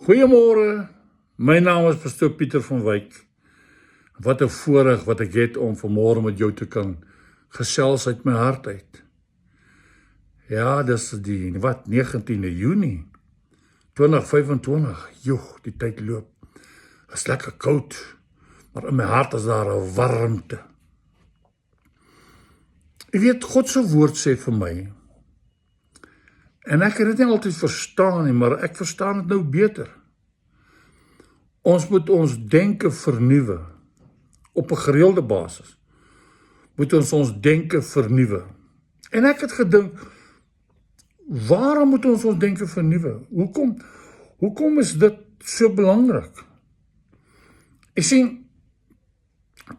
Goeiemôre, my naam is Pastoor Pieter van Wyk. Wat 'n voorreg wat ek het om vanmôre met jou te kan gesels uit my hart uit. Ja, dis die 19de Junie 2025. Joh, die tyd loop. Dit is lekker koud, maar in my hart is daar 'n warmte. Jy weet, God se woord sê vir my, en ek het dit nie altyd verstaan nie, maar ek verstaan dit nou beter. Ons moet ons denke vernuwe. Op 'n gereelde basis moet ons denke vernuwe. En ek het gedink, waarom moet ons denke vernuwe? Hoekom is dit so belangrik? Ek sien,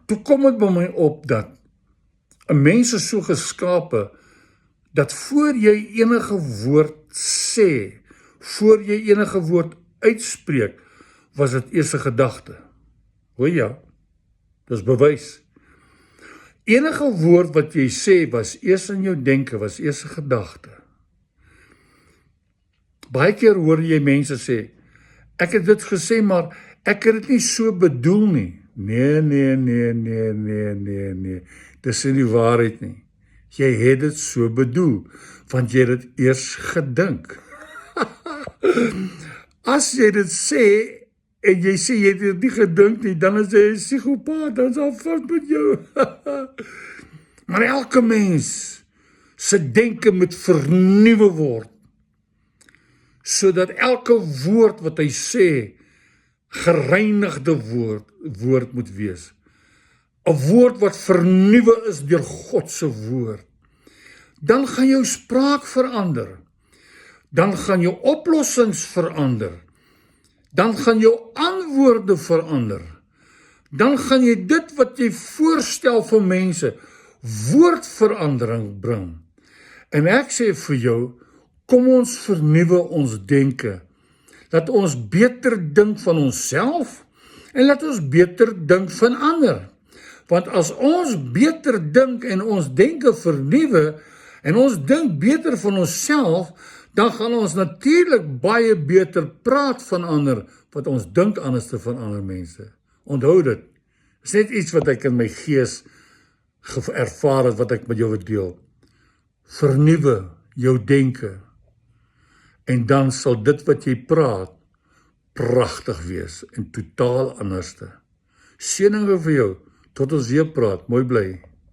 toe kom dit by my op dat 'n mens is so geskape dat voor jy enige woord sê, voor jy enige woord uitspreek, was dit eers 'n gedagte. Hoor ja, dis bewys. Enige woord wat jy sê was eers in jou denke, was eers 'n gedagte. Baie keer hoor jy mense sê, ek het dit gesê, maar ek het dit nie so bedoel nie. Nee. Dis nie die waarheid nie. Jy het dit so bedoel, want jy het dit eers gedink. As jy dit sê, en jy sê jy het dit nie gedink nie, dan is jy 'n psigopaat, dan is al fout met jou. Maar elke mens se denke moet vernuwe word, sodat elke woord wat hy sê, gereinigde woord moet wees. 'n Woord wat vernuwe is deur God se woord. Dan gaan jou spraak verander. Dan gaan jou oplossings verander. Dan gaan jou antwoorde verander. Dan gaan jy dit wat jy voorstel vir mense, woordverandering bring. En ek sê vir jou, kom ons vernuwe ons denke. Laat ons beter dink van onsself en laat ons beter dink van ander. Want as ons beter dink en ons denke vernuwe en ons dink beter van onsself, dan gaan ons natuurlik baie beter praat van ander, wat ons dink anders te van ander mense. Onthou dit. Dit is net iets wat ek in my gees ervaar het, wat ek met jou wil deel. Vernuwe jou denke. En dan sal dit wat jy praat, pragtig wees en totaal anderste. Seëninge vir jou, tot ons weer praat, mooi bly.